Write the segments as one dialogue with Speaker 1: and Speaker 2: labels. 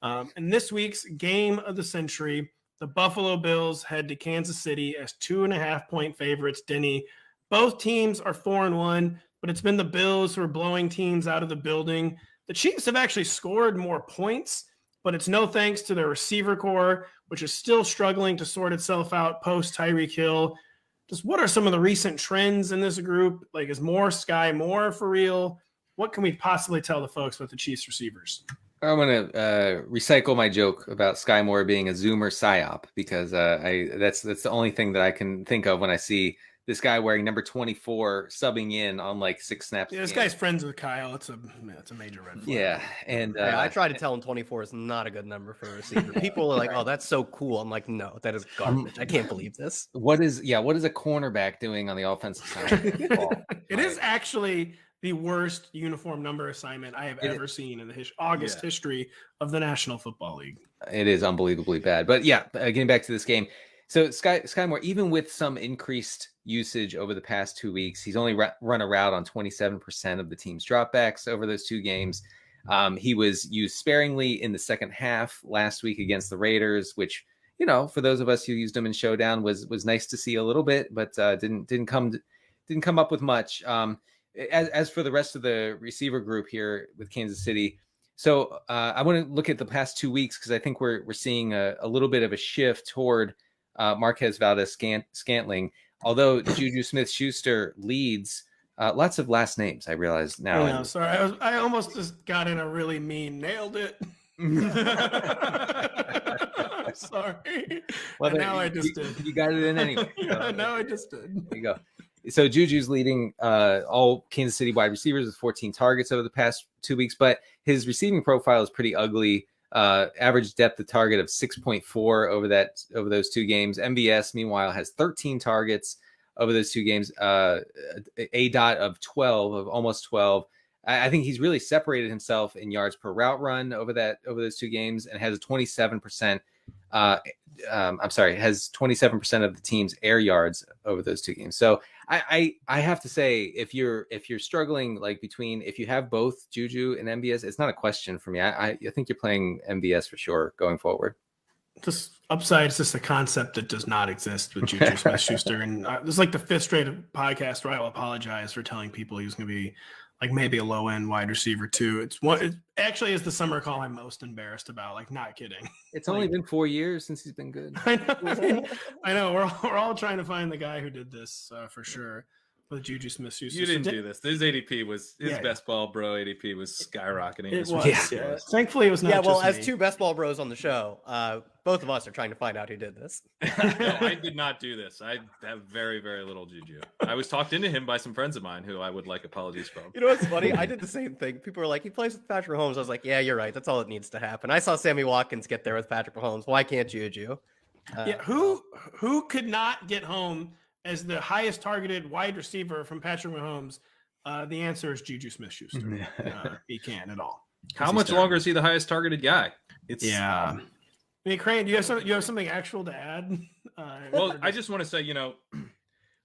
Speaker 1: In this week's game of the century, the Buffalo Bills head to Kansas City as 2.5-point favorites. Denny, both teams are 4-1, but it's been the Bills who are blowing teams out of the building. The Chiefs have actually scored more points, but it's no thanks to their receiver core, which is still struggling to sort itself out post Tyreek Hill. Just what are some of the recent trends in this group? Like, is Sky Moore for real? What can we possibly tell the folks with the Chiefs receivers?
Speaker 2: I'm going to recycle my joke about Sky Moore being a Zoomer psyop, because that's the only thing that I can think of when I see this guy wearing number 24 subbing in on like 6 snaps.
Speaker 1: Yeah, this guy's friends with Kyle. It's a major red flag.
Speaker 2: Yeah, and
Speaker 3: I try to tell him 24 is not a good number for a receiver. People are like, "Oh, that's so cool." I'm like, "No, that is garbage. I can't believe this."
Speaker 2: What is a cornerback doing on the offensive side of the ball?
Speaker 1: It is actually the worst uniform number assignment I have ever seen in the August history of the National Football League.
Speaker 2: It is unbelievably bad. But yeah, getting back to this game. So Sky Moore, even with some increased usage over the past 2 weeks, he's only run a route on 27% of the team's dropbacks over those 2 games. He was used sparingly in the second half last week against the Raiders, which, for those of us who used him in Showdown was nice to see a little bit, but didn't come up with much. As for the rest of the receiver group here with Kansas City, so I want to look at the past 2 weeks, because I think we're seeing a little bit of a shift toward Marquez Valdes-Scantling. Although Juju Smith-Schuster leads, lots of last names, I realize now.
Speaker 1: I know, sorry, I almost just got in a really mean, nailed it. Sorry.
Speaker 2: Well,
Speaker 1: now I just did.
Speaker 2: You got it in anyway.
Speaker 1: Yeah, now I just did.
Speaker 2: There you go. So Juju's leading all Kansas City wide receivers with 14 targets over the past 2 weeks, but his receiving profile is pretty ugly. Average depth of target of 6.4 over those 2 games. MVS, meanwhile, has 13 targets over those 2 games. A dot of 12, of almost 12. I think he's really separated himself in yards per route run over those 2 games, and has a 27%. Has 27% of the team's air yards over those 2 games. So I have to say, if you're struggling, like, between, if you have both Juju and MVS, it's not a question for me. I think you're playing MVS for sure going forward.
Speaker 1: This upside is just a concept that does not exist with Juju Smith-Schuster. And this is like the 5th straight podcast where I'll apologize for telling people he was going to be like maybe a low end wide receiver too. It actually is the summer call I'm most embarrassed about. Like, not kidding.
Speaker 2: It's only been 4 years since he's been good.
Speaker 1: I know. We're all trying to find the guy who did this for sure. With Juju Smith-Schuster.
Speaker 4: You didn't do this. His ADP was best ball bro ADP was skyrocketing.
Speaker 1: It was. Yeah. Thankfully, it was not.
Speaker 3: Yeah. Well,
Speaker 1: just
Speaker 3: as 2 best ball bros on the show, both of us are trying to find out who did this.
Speaker 4: No, I did not do this. I have very, very little Juju. I was talked into him by some friends of mine who I would like apologies from.
Speaker 3: You know what's funny? I did the same thing. People were like, he plays with Patrick Mahomes. I was like, yeah, you're right. That's all that needs to happen. I saw Sammy Watkins get there with Patrick Mahomes. Why can't Juju?
Speaker 1: Who could not get home as the highest targeted wide receiver from Patrick Mahomes? The answer is Juju Smith-Schuster. He can't at all.
Speaker 4: How much longer is he the highest targeted guy?
Speaker 1: I mean, Kerrane, do you have something actual to add?
Speaker 4: Well, I just want to say,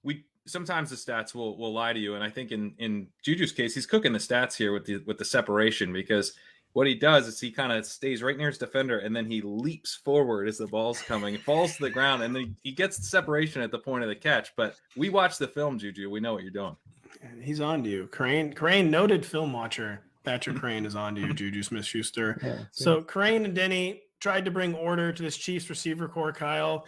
Speaker 4: we sometimes the stats will lie to you, and I think in Juju's case, he's cooking the stats here with the separation, because what he does is he kind of stays right near his defender, and then he leaps forward as the ball's coming, falls to the ground, and then he gets the separation at the point of the catch. But we watch the film, Juju. We know what you're doing.
Speaker 1: And he's on to you. Kerrane, noted film watcher. Patrick Kerrane is on to you, Juju Smith-Schuster. Yeah. So Kerrane and Denny tried to bring order to this Chiefs receiver core, Kyle.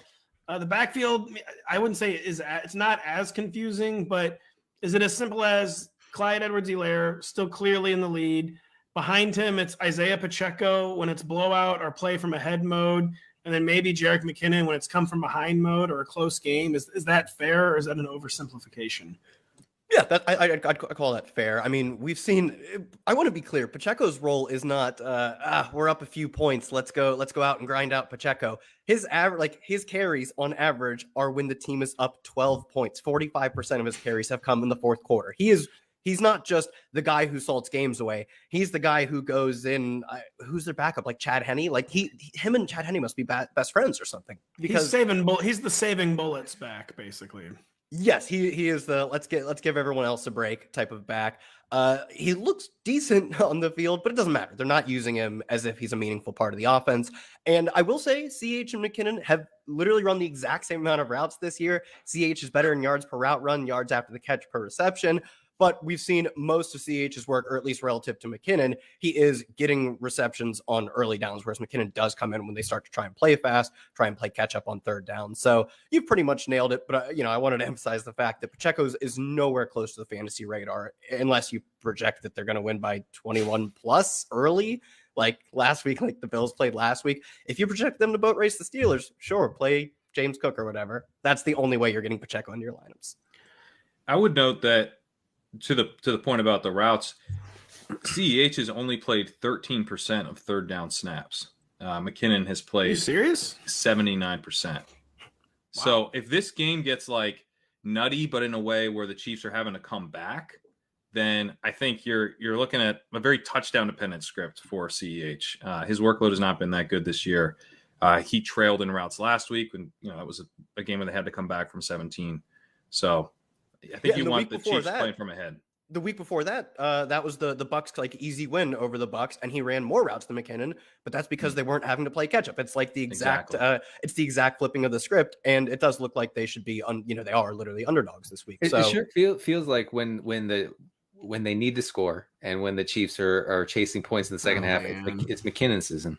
Speaker 1: The backfield, I wouldn't say it's not as confusing, but is it as simple as Clyde Edwards-Helaire still clearly in the lead? Behind him, it's Isaiah Pacheco when it's blowout or play from ahead mode, and then maybe Jerick McKinnon when it's come from behind mode or a close game. Is that fair, or is that an oversimplification?
Speaker 3: Yeah, I'd call that fair. I mean, we've seen. I want to be clear. Pacheco's role is not. We're up a few points. Let's go out and grind out Pacheco. His average, his carries on average, are when the team is up 12 points. 45% of his carries have come in the fourth quarter. He's not just the guy who salts games away. He's the guy who goes in. Who's their backup? Like Chad Henne? Like him and Chad Henne must be best friends or something. Because
Speaker 1: he's the saving bullets back, basically.
Speaker 3: Yes, he is the let's give everyone else a break type of back. He looks decent on the field, but it doesn't matter. They're not using him as if he's a meaningful part of the offense. And I will say CH and McKinnon have literally run the exact same amount of routes this year. CH is better in yards per route run, yards after the catch per reception. But we've seen most of CH's work, or at least relative to McKinnon, he is getting receptions on early downs, whereas McKinnon does come in when they start to try and play fast, try and play catch up on third down. So you've pretty much nailed it. But, I wanted to emphasize the fact that Pacheco's is nowhere close to the fantasy radar unless you project that they're going to win by 21 plus early. Like last week, like the Bills played last week. If you project them to boat race the Steelers, sure, play James Cook or whatever. That's the only way you're getting Pacheco into your lineups.
Speaker 4: I would note that to the point about the routes, CEH has only played 13% of third down snaps. McKinnon has played.
Speaker 1: Are you serious?
Speaker 4: 79%. Wow. So if this game gets like nutty, but in a way where the Chiefs are having to come back, then I think you're looking at a very touchdown dependent script for CEH. His workload has not been that good this year. He trailed in routes last week when it was a game where they had to come back from 17. So I think you want the Chiefs playing from ahead.
Speaker 3: The week before that, that was the Bucs like easy win over the Bucs, and he ran more routes than McKinnon, but that's because they weren't having to play catch up. It's like the exact, it's the exact flipping of the script, and it does look like they should be, they are literally underdogs this week. So
Speaker 2: it sure feels like when they need to score and when the Chiefs are chasing points in the second half, it's McKinnon's season.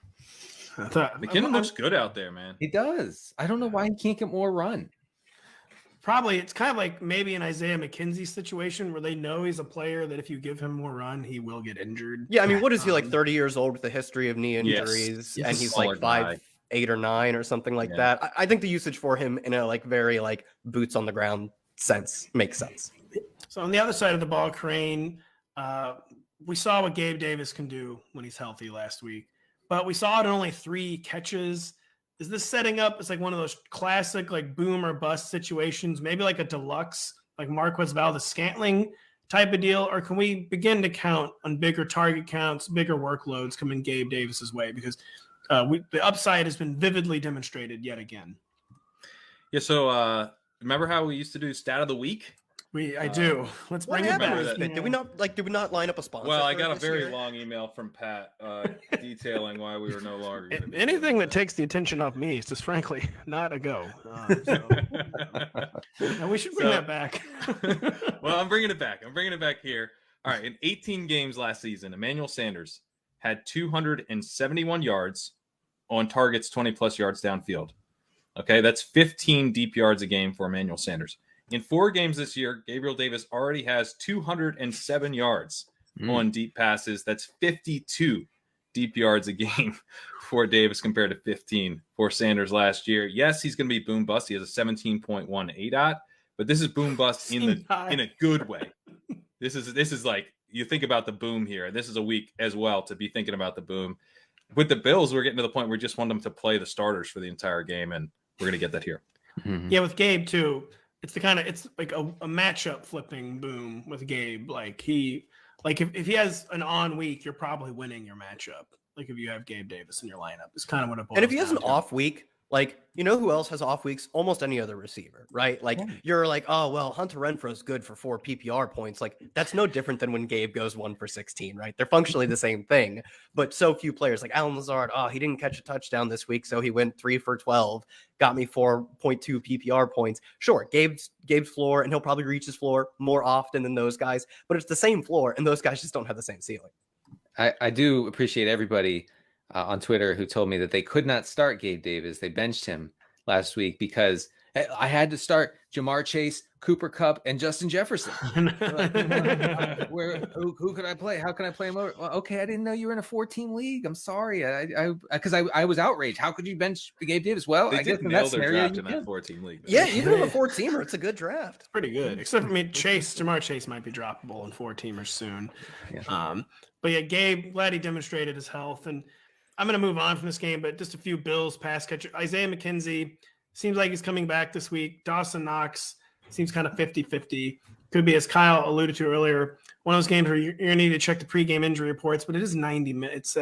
Speaker 4: McKinnon looks good out there, man.
Speaker 2: He does. I don't know why he can't get more run.
Speaker 1: Probably it's kind of like maybe an Isaiah McKenzie situation where they know he's a player that if you give him more run, he will get injured.
Speaker 3: Yeah, I mean, what is he, like 30 years old with a history of knee injuries, and he's like 5'8" or 9" or something like that. I think the usage for him in a like very like boots on the ground sense makes sense.
Speaker 1: So on the other side of the ball, Kerrane, we saw what Gabe Davis can do when he's healthy last week, but we saw it in only 3 catches. Is this setting up as like one of those classic like boom or bust situations, maybe like a deluxe, like Marquez Valdes-Scantling type of deal? Or can we begin to count on bigger target counts, bigger workloads coming Gabe Davis's way? Because the upside has been vividly demonstrated yet again.
Speaker 4: Yeah, so remember how we used to do stat of the week?
Speaker 1: I do. Let's bring it back.
Speaker 3: Did we not line up a sponsor?
Speaker 4: Well, I got a very long email from Pat detailing why we were no longer going to
Speaker 1: anything that takes the attention off me is just frankly not a go. And we should bring that back.
Speaker 4: Well, I'm bringing it back. I'm bringing it back here. All right, in 18 games last season, Emmanuel Sanders had 271 yards on targets 20 plus yards downfield. Okay, that's 15 deep yards a game for Emmanuel Sanders. In 4 games this year, Gabriel Davis already has 207 yards on deep passes. That's 52 deep yards a game for Davis compared to 15 for Sanders last year. Yes, he's going to be boom bust. He has a 17.1 ADOT, but this is boom bust in a good way. This is like, you think about the boom here. This is a week as well to be thinking about the boom. With the Bills, we're getting to the point where we just want them to play the starters for the entire game, and we're going to get that here.
Speaker 1: Yeah, with Gabe too. It's it's like a matchup flipping boom with Gabe. Like if he has an on week, you're probably winning your matchup. Like if you have Gabe Davis in your lineup, it's kind of what it boils down to.
Speaker 3: And if he has an off week, like, who else has off weeks? Almost any other receiver, right? Like you're like, oh, well, Hunter Renfro's good for 4 PPR points. Like that's no different than when Gabe goes 1 for 16, right? They're functionally the same thing, but so few players like Allen Lazard. Oh, he didn't catch a touchdown this week. So he went 3 for 12, got me 4.2 PPR points. Sure. Gabe's floor, and he'll probably reach his floor more often than those guys, but it's the same floor. And those guys just don't have the same ceiling.
Speaker 2: I do appreciate everybody on Twitter who told me that they could not start Gabe Davis. They benched him last week because I had to start Jamar Chase, Cooper Kupp, and Justin Jefferson. Who could I play? How can I play him over? Well, okay, I didn't know you were in a 4-team league. I'm sorry. Because I was outraged. How could you bench Gabe Davis? Well,
Speaker 4: they
Speaker 2: I guess
Speaker 4: did
Speaker 2: in
Speaker 4: nail
Speaker 2: that
Speaker 4: their
Speaker 2: scenario,
Speaker 4: draft in that 4-team league.
Speaker 3: Yeah, even in a 4-teamer, it's a good draft.
Speaker 1: It's pretty good. Except for Jamar Chase might be droppable in 4-teamers soon. Yeah. But yeah, Gabe, glad he demonstrated his health. And I'm going to move on from this game, but just a few Bills pass catcher. Isaiah McKenzie seems like he's coming back this week. Dawson Knox seems kind of 50-50. Could be, as Kyle alluded to earlier, one of those games where you're going to need to check the pregame injury reports, but it is 90 minutes.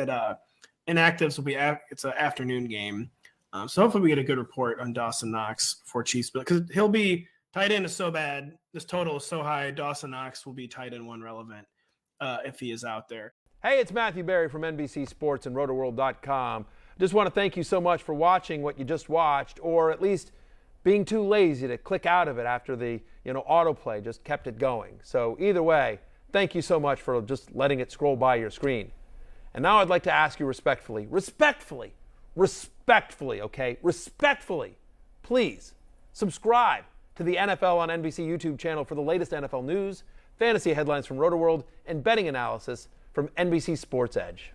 Speaker 1: Inactives will be it's an afternoon game. So hopefully we get a good report on Dawson Knox before Chiefs, because he'll be Tight end is so bad. This total is so high. Dawson Knox will be tight end 1 relevant if he is out there.
Speaker 5: Hey, it's Matthew Berry from NBC Sports and Rotoworld.com. Just want to thank you so much for watching what you just watched, or at least being too lazy to click out of it after the autoplay just kept it going. So either way, thank you so much for just letting it scroll by your screen. And now I'd like to ask you respectfully, okay, please subscribe to the NFL on NBC YouTube channel for the latest NFL news, fantasy headlines from Rotoworld, and betting analysis from NBC Sports Edge.